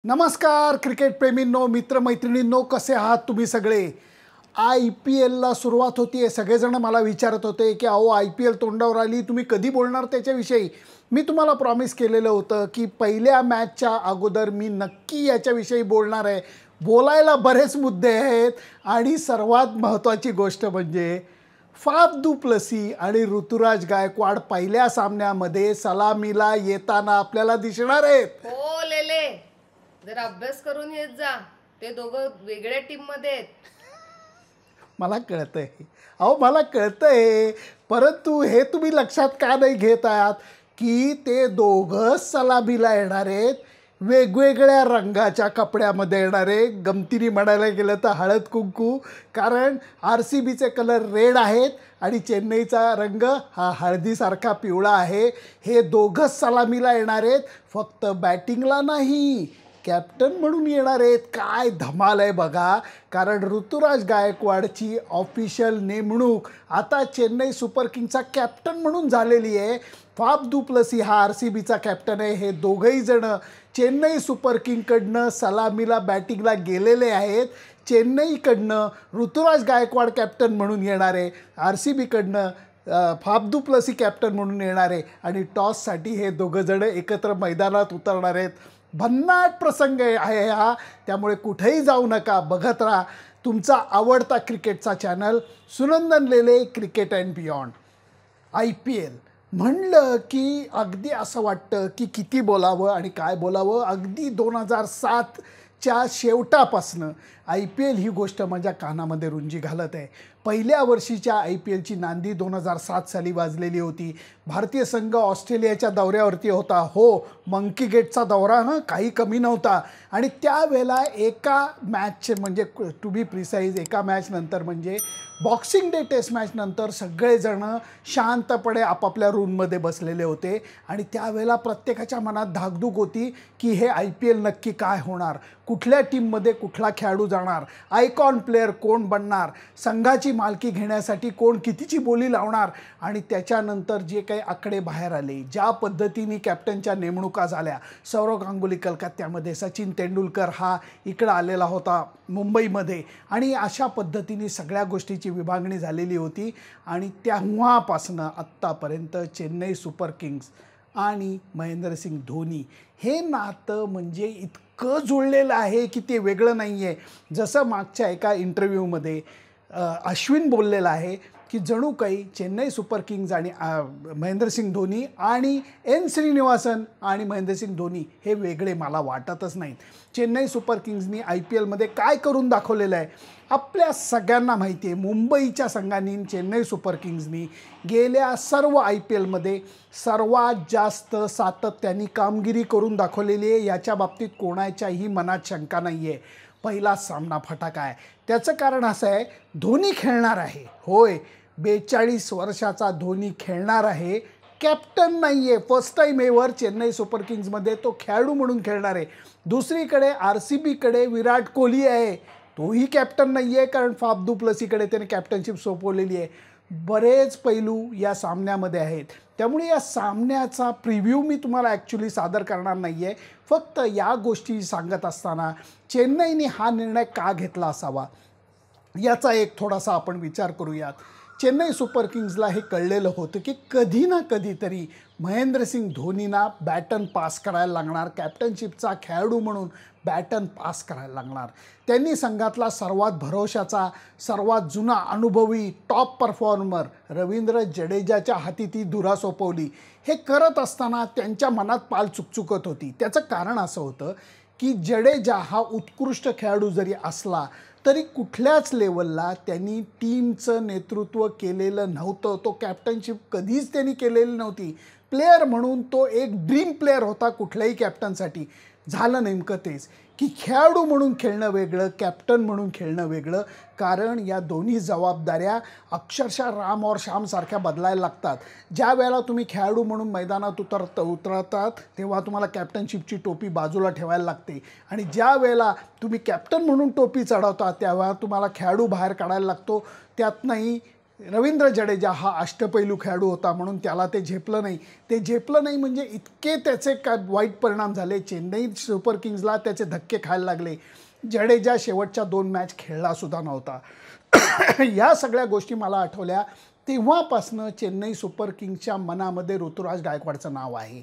नमस्कार क्रिकेट प्रेमींनो, मित्रमैत्रिणींनो, कसे आहात तुम्ही सगळे? IPLला सुरुवात होतीये. सगळेजण मला विचारत होते की अहो IPL तोंडावर आली, तुम्ही कधी बोलणार त्याच्याविषयी? मी तुम्हाला प्रॉमिस केलेलं होतं की पहिल्या मॅचच्या अगोदर मी नक्की याच्याविषयी बोलणार आहे. बोलायला बरेच मुद्दे आहेत आणि सर्वात महत्त्वाची गोष्ट म्हणजे फाफ दु प्लेसी आणि ऋतुराज गायकवाड पहिल्या सामन्यामध्ये सलामीला येताना आपल्याला दिसणार आहेत. हो लेले, जरा अभ्यास करून येत जा. ते दोघं वेगळ्या टीम मध्ये आहेत. मला कळतंय, अहो मला कळतंय, परंतु हे तुम्ही लक्षात का नाही घेत आहात की ते दोघंच सलामीला येणार आहेत, वेगवेगळ्या रंगाच्या कपड्यामध्ये येणार आहे. गमतीने म्हणायला गेलं तर हळद कुंकू, कारण RCBचे कलर रेड आहेत आणि चेन्नईचा रंग हा हळदीसारखा पिवळा आहे. हे दोघंच सलामीला येणार आहेत, फक्त बॅटिंगला नाही, कॅप्टन म्हणून येणार आहेत. काय धमाल आहे बघा, कारण ऋतुराज गायकवाडची ऑफिशियल नेमणूक आता चेन्नई सुपर किंग्सचा कॅप्टन म्हणून झालेली आहे. फाफ दु प्लेसी हा RCBचा कॅप्टन आहे. हे दोघंही जण चेन्नई सुपर किंगकडनं सलामीला बॅटिंगला गेलेले आहेत. चेन्नईकडनं ऋतुराज गायकवाड कॅप्टन म्हणून येणार आहे, RCBकडनं फाफ दु प्लेसी कॅप्टन म्हणून येणार आहे आणि टॉससाठी हे दोघं जण एकत्र मैदानात उतरणार आहेत. भन्नाट प्रसंग आहे हा, त्यामुळे कुठेही जाऊ नका, बघत राहा तुमचा आवडता क्रिकेटचा channel Sunandan Lele cricket and beyond. IPL म्हणलं की अगदी असं वाटतं की किती बोलावं आणि काय बोलावं. अगदी 2007च्या शेवटापासनं IPL ही गोष्ट माझ्या कानामध्ये रुंजी घालत आहे. पहिल्या वर्षीच्या IPLची नांदी 2007 साली वाजलेली होती. भारतीय संघ ऑस्ट्रेलियाच्या दौऱ्यावरती होता. हो, मंकी गेटचा दौरा काही कमी नव्हता. आणि त्यावेळेला एका मॅचचे म्हणजे टू बी प्रिसाईज एका मॅचनंतर म्हणजे बॉक्सिंग डे टेस्ट मॅचनंतर सगळेजण शांतपणे आपापल्या रूममध्ये बसलेले होते आणि त्यावेळेला प्रत्येकाच्या मनात धाकधूक होती की हे IPL नक्की काय होणार, कुठल्या टीममध्ये कुठला खेळाडू जाणार, आयकॉन प्लेअर कोण बनणार, संघाची मालकी घेण्यासाठी कोण कितीची बोली लावणार. आणि त्याच्यानंतर जे काही आकडे बाहेर आले, ज्या पद्धतीने कॅप्टनच्या नेमणुका झाल्या, सौरव गांगुली कलकत्त्यामध्ये, सचिन तेंडुलकर हा इकडं आलेला होता मुंबईमध्ये, आणि अशा पद्धतीने सगळ्या गोष्टीची विभागणी झालेली होती. आणि तेव्हापासनं आत्तापर्यंत चेन्नई सुपर किंग्स आणि महेंद्रसिंग धोनी हे नातं म्हणजे इतकं जुळलेलं आहे की ते वेगळं नाही आहे. जसं मागच्या एका इंटरव्ह्यूमध्ये अश्विन बोललेला आहे की जणू काही चेन्नई सुपर किंग्ज आणि महेंद्रसिंग धोनी आणि N श्रीनिवासन आणि महेंद्रसिंग धोनी हे वेगळे मला वाटतच नाहीत. चेन्नई सुपर किंग्जनी IPLमध्ये काय करून दाखवलेलं आहे आपल्या सगळ्यांना माहिती आहे. मुंबईच्या संघांनी, चेन्नई सुपर किंग्जनी गेल्या सर्व IPLमध्ये सर्वात जास्त सातत्याने कामगिरी करून दाखवलेली आहे. याच्या बाबतीत कोणाच्याही मनात शंका नाही आहे. पहिला सामना फटाका आहे. त्याचं कारण असं आहे, धोनी खेळणार आहे. होय, 42 वर्षाचा धोनी खेळणार आहे, कॅप्टन नाही आहे. First time ever Chennai super किंग्जमध्ये तो खेळाडू म्हणून खेळणार आहे. दुसरीकडे RCBकडे विराट कोहली आहे, तोही कॅप्टन नाही आहे, कारण फाफ दु प्लेसीकडे त्याने कॅप्टनशिप सोपवलेली आहे. बरेच पैलू या सामन्यामध्ये आहेत. त्यामुळे या सामन्याचा प्रिव्ह्यू मी तुम्हाला ॲक्च्युली सादर करणार नाही आहे. फक्त या गोष्टी सांगत असताना चेन्नईने हा निर्णय का घेतला असावा याचा एक थोडासा आपण विचार करूयात. चेन्नई सुपर किंग्जला हे कळलेलं होतं की कधी ना कधीतरी महेंद्रसिंग धोनींना बॅटन पास करायला लागणार, कॅप्टनशिपचा खेळाडू म्हणून बॅटन पास करायला लागणार. त्यांनी संघातला सर्वात भरोशाचा, सर्वात जुना अनुभवी टॉप परफॉर्मर रवींद्र जडेजाच्या हाती ती धुरा सोपवली. हे करत असताना त्यांच्या मनात पाल चुकचुकत होती. त्याचं कारण असं होतं की जडेजा हा उत्कृष्ट खेळाडू जरी असला तरी कुठल्याच लेवलला त्यांनी टीमचं नेतृत्व केलेलं नव्हतं. तो कॅप्टनशिप कधीच त्यांनी केलेली नव्हती. प्लेयर म्हणून तो एक ड्रीम प्लेयर होता कुठल्याही कॅप्टनसाठी. झालं नेमकं तेच की खेळाडू म्हणून खेळणं वेगळं, कॅप्टन म्हणून खेळणं वेगळं, कारण या दोन्ही जबाबदाऱ्या अक्षरशः राम और श्यामसारख्या बदलायला लागतात. ज्या वेळेला तुम्ही खेळाडू म्हणून मैदानात उतरतात तेव्हा तुम्हाला कॅप्टनशिपची टोपी बाजूला ठेवायला लागते, आणि ज्या वेळेला तुम्ही कॅप्टन म्हणून टोपी चढवता तेव्हा तुम्हाला खेळाडू बाहेर काढायला लागतो. त्यातनंही रवींद्र जडेजा हा अष्टपैलू खेळाडू होता म्हणून त्याला ते झेपलं नाही. ते झेपलं नाही म्हणजे इतके त्याचे काय वाईट परिणाम झाले. चेन्नई सुपर किंग्सला त्याचे धक्के खायला लागले. जडेजा शेवटच्या 2 मॅच खेळलासुद्धा नव्हता. या सगळ्या गोष्टी मला आठवल्या. तेव्हापासनं चेन्नई सुपर किंग्सच्या मनामध्ये ऋतुराज गायकवाडचं नाव आहे.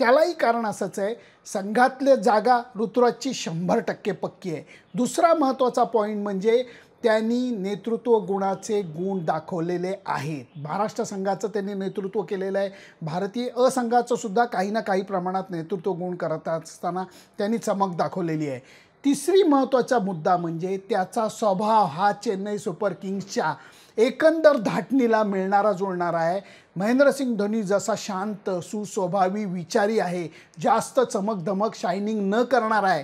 त्यालाही कारण असंच आहे, संघातल्या जागा ऋतुराजची 100% पक्की आहे. दुसरा महत्त्वाचा पॉईंट म्हणजे त्यांनी नेतृत्व गुणाचे गुण दाखवलेले आहेत. महाराष्ट्र संघाचं त्यांनी नेतृत्व केलेलं आहे. भारतीय संघाचं सुद्धा काही ना काही प्रमाणात नेतृत्व गुण करत असताना त्यांनी चमक दाखवलेली आहे. तिसरी महत्त्वाचा मुद्दा म्हणजे त्याचा स्वभाव हा चेन्नई सुपर किंग्सच्या एकंदर धाटणीला मिळणारा जुळणारा आहे. महेंद्रसिंग धोनी जसा शांत सुस्वभावी विचारी आहे, जास्त चमकधमक शायनिंग न करणारा आहे,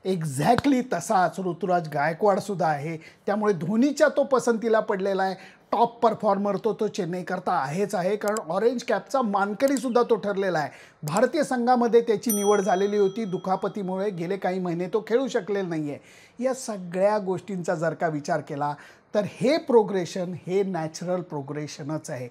एक्झॅक्टली तसाच ऋतुराज गायकवाडसुद्धा आहे. त्यामुळे धोनीच्या तो पसंतीला पडलेला आहे. टॉप परफॉर्मर तो चेन्नईकरता आहेच आहे, कारण ऑरेंज कॅपचा मानकरीसुद्धा तो ठरलेला आहे. भारतीय संघामध्ये त्याची निवड झालेली होती. दुखापतीमुळे गेले काही महिने तो खेळू शकलेला नाही आहे. या सगळ्या गोष्टींचा जर का विचार केला तर हे प्रोग्रेशन हे नॅचरल प्रोग्रेशनच आहे.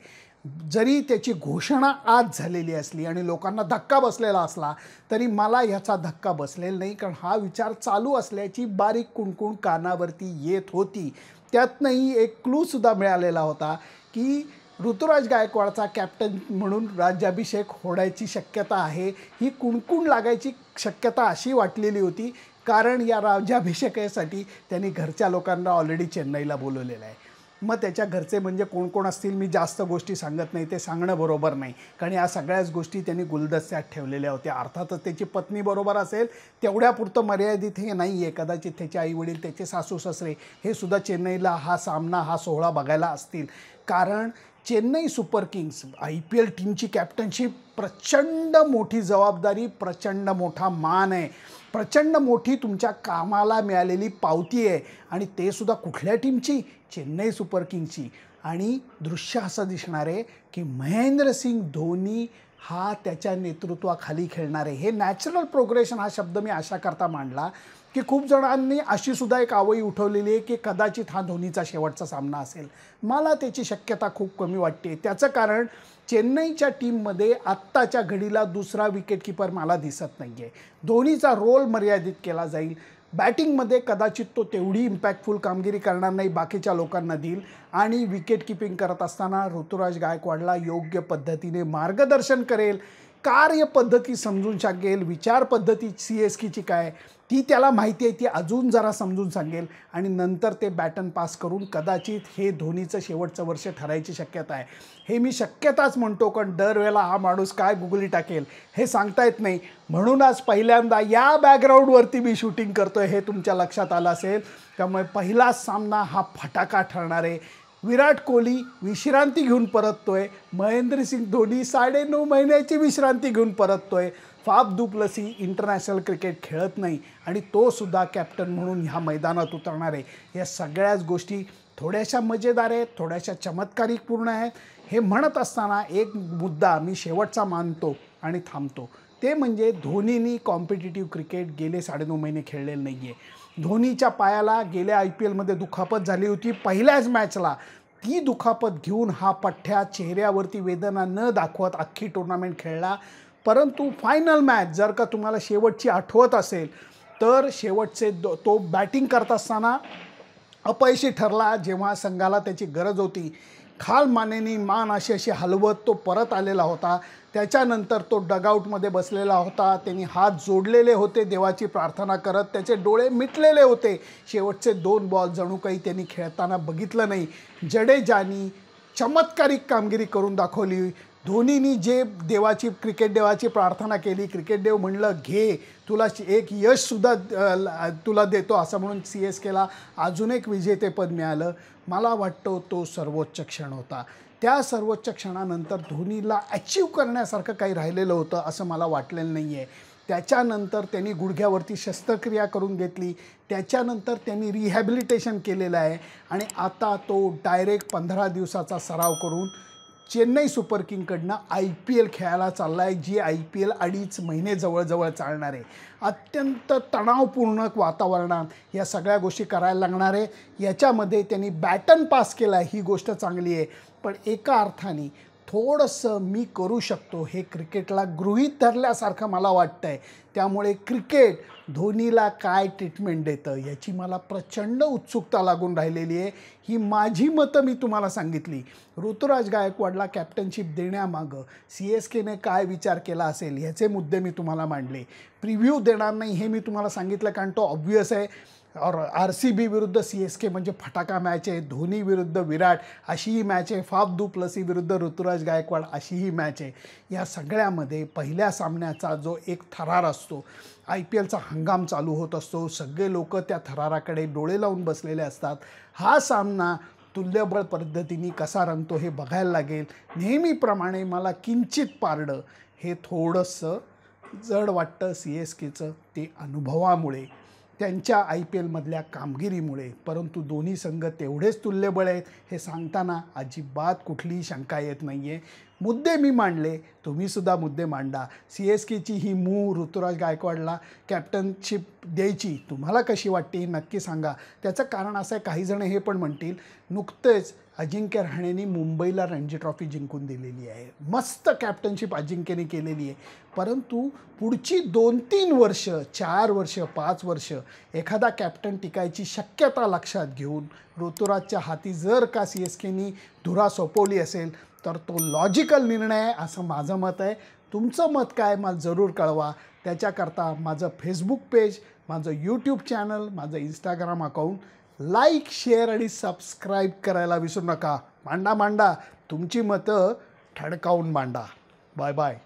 जरी त्याची घोषणा आज झालेली असली आणि लोकांना धक्का बसलेला असला तरी मला ह्याचा धक्का बसलेला नाही, कारण हा विचार चालू असल्याची बारीक कुणकुण कानावरती येत होती. त्यातनंही एक क्लूसुद्धा मिळालेला होता की ऋतुराज गायकवाडचा कॅप्टन म्हणून राज्याभिषेक होण्याची शक्यता आहे. ही कुणकुण लागायची शक्यता अशी वाटलेली होती, कारण या राज्याभिषेकासाठी त्यांनी घरच्या लोकांना ऑलरेडी चेन्नईला बोलवलेलं आहे. मग त्याच्या घरचे म्हणजे कोण कोण असतील मी जास्त गोष्टी सांगत नाही, ते सांगणं बरोबर नाही, कारण या सगळ्याच गोष्टी त्यांनी गुलदस्त्यात ठेवलेल्या होत्या. अर्थातच त्याची पत्नी बरोबर असेल तेवढ्यापुरतं मर्यादित हे नाही आहे. कदाचित त्याचे आईवडील त्याचे सासू सासरे हे सुद्धा चेन्नईला हा सामना हा सोहळा बघायला असतील, कारण चेन्नई सुपर किंग्स IPL टीमची कॅप्टनशिप प्रचंड मोठी जबाबदारी, प्रचंड मोठा मान आहे, प्रचंड मोठी तुमच्या कामाला मिळालेली पावती आहे. आणि ते सुद्धा कुठल्या टीमची? चेन्नई सुपर किंग्सची. आणि दृश्य असं दिसणार आहे की महेंद्रसिंग धोनी हा त्याच्या नेतृत्वाखाली खेळणार आहे. हे नॅचरल प्रोग्रेशन हा शब्द मी अशा करता मांडला की खूप जणांनी अशी सुद्धा एक आवई उठवलेली आहे की कदाचित हा धोनीचा शेवटचा सामना असेल. मला त्याची शक्यता खूप कमी वाटते. त्याचं कारण चेन्नईच्या टीममध्ये आत्ताच्या घडीला दुसरा विकेटकीपर मला दिसत नाही आहे. धोनीचा रोल मर्यादित केला जाईल. बॅटिंगमध्ये कदाचित तो तेवढी इम्पॅक्टफुल कामगिरी करणार नाही, बाकीच्या लोकांना देईल. आणि विकेट किपिंग करत असताना ऋतुराज गायकवाडला योग्य पद्धतीने मार्गदर्शन करेल, कार्यपद्धती समजून सांगेल, विचारपद्धती CSKची काय ती त्याला माहिती आहे ती अजून जरा समजून सांगेल. आणि नंतर ते बॅटन पास करून कदाचित हे धोनीचं शेवटचं वर्ष ठरायची शक्यता आहे. हे मी शक्यताच म्हणतो, कारण दरवेळेला हा माणूस काय गुगली टाकेल हे सांगता येत नाही. म्हणून आज पहिल्यांदा या बॅकग्राऊंडवरती मी शूटिंग करतो आहे, हे तुमच्या लक्षात आलं असेल. त्यामुळे पहिला सामना हा फटाका ठरणार आहे. विराट कोहली विश्रांती घेऊन परततोय, महेंद्रसिंग धोनी 9.5 महिन्याची विश्रांती घेऊन परततोय. फाफ दु प्लेसी इंटरनॅशनल क्रिकेट खेळत नाही आणि तो सुद्धा कॅप्टन म्हणून ह्या मैदानात उतरणार आहे. या सगळ्याच गोष्टी थोड्याशा मजेदार आहेत, थोड्याशा चमत्कारिकपूर्ण आहेत. हे म्हणत असताना एक मुद्दा मी शेवटचा मानतो आणि थांबतो, ते म्हणजे धोनीनी कॉम्पिटिटिव्ह क्रिकेट गेले 9.5 महिने खेळलेलं नाही आहे. धोनीच्या पायाला गेल्या IPLमध्ये दुखापत झाली होती पहिल्याच मॅचला. ती दुखापत घेऊन हा पठ्ठ्या चेहऱ्यावरती वेदना न दाखवत अख्खी टुर्नामेंट खेळला. परंतु फायनल मॅच जर का तुम्हाला शेवटची आठवत असेल तर शेवटचे तो बॅटिंग करत असताना अपयशी ठरला. जेव्हा संघाला त्याची गरज होती, खालमानेनी मान अशी हलवत तो परत आलेला होता. त्याच्यानंतर तो डगआउटमध्ये बसलेला होता. त्यांनी हात जोडलेले होते देवाची प्रार्थना करत, त्याचे डोळे मिटलेले होते. शेवटचे 2 बॉल जणू काही त्यांनी खेळताना बघितलं नाही. जडेजानी चमत्कारिक कामगिरी करून दाखवली. धोनीनी जे क्रिकेट देवाची प्रार्थना केली, क्रिकेट देव म्हणलं घे, तुला एक यशसुद्धा तुला देतो असं म्हणून CSKला अजून एक विजेतेपद मिळालं. मला वाटतं तो सर्वोच्च क्षण होता. त्या सर्वोच्च क्षणानंतर धोनीला अचीव करण्यासारखं काही राहिलेलं होतं असं मला वाटलेलं नाही आहे. त्याच्यानंतर त्यांनी गुडघ्यावरती शस्त्रक्रिया करून घेतली. त्याच्यानंतर त्यांनी रिहॅबिलिटेशन केलेलं आहे आणि आता तो डायरेक्ट 15 दिवसाचा सराव करून चेन्नई सुपर किंगकडनं IPL खेळायला चालला आहे, जी IPL 2.5 महिने जवळजवळ चालणार आहे. अत्यंत तणावपूर्ण वातावरणात या सगळ्या गोष्टी करायला लागणार आहे. याच्यामध्ये त्यांनी बॅटन पास केला ही गोष्ट चांगली आहे, पण एका अर्थाने थोडंसं मी करू शकतो हे क्रिकेटला गृहीत धरल्यासारखं मला वाटतं आहे. त्यामुळे क्रिकेट धोनीला काय ट्रीटमेंट देतं याची मला प्रचंड उत्सुकता लागून राहिलेली आहे. ही माझी मतं मी तुम्हाला सांगितली. ऋतुराज गायकवाडला कॅप्टनशिप देण्यामागं CSKने काय विचार केला असेल ह्याचे मुद्दे मी तुम्हाला मांडले. प्रिव्ह्यू देणार नाही हे मी तुम्हाला सांगितलं कारण तो ऑब्व्हियस आहे. और RCB विरुद्ध CSK म्हणजे फटाका मॅच आहे. धोनी विरुद्ध विराट अशीही मॅच आहे. फाफ दु प्लसी विरुद्ध ऋतुराज गायकवाड अशीही मॅच आहे. या सगळ्यामध्ये पहिल्या सामन्याचा जो एक थरार असतो, IPLचा हंगाम चालू होत असतो, सगळे लोक त्या थराराकडे डोळे लावून बसलेले असतात. हा सामना तुल्यबळ पद्धतीने कसा रंगतो हे बघायला लागेल. नेहमीप्रमाणे मला किंचित पारडं हे थोडंसं जड वाटतं CSKचं, ते अनुभवामुळे, त्यांच्या IPLमधल्या कामगिरीमुळे. परंतु दोन्ही संघ तेवढेच तुल्यबळ आहेत हे सांगताना अजिबात कुठलीही शंका येत नाही आहे. मुद्दे मी मांडले, तुम्हीसुद्धा मुद्दे मांडा. CSKची ही मूव ऋतुराज गायकवाडला कॅप्टनशिप द्यायची तुम्हाला कशी वाटते हे नक्की सांगा. त्याचं कारण असं आहे, काहीजण हे पण म्हणतील नुकतेच अजिंक्य रहाणेने मुंबईला रणजी ट्रॉफी जिंकून दिलेली आहे, मस्त कॅप्टनशिप अजिंक्यने केलेली आहे. परंतु पुढची 2-3 वर्ष, 4 वर्ष, 5 वर्ष एखादा कॅप्टन टिकायची शक्यता लक्षात घेऊन ऋतुराजच्या हाती जर का CSKनी धुरा सोपवली असेल तर तो लॉजिकल निर्णय आहे असं माझं मत आहे. तुमचं मत काय मला जरूर कळवा. त्याच्याकरता माझं फेसबुक पेज, माझं यूट्यूब चॅनल, माझं इंस्टाग्राम अकाउंट लाईक, शेअर आणि सबस्क्राईब करायला विसरू नका. मांडा तुमची मतं ठणकावून मांडा. Bye bye.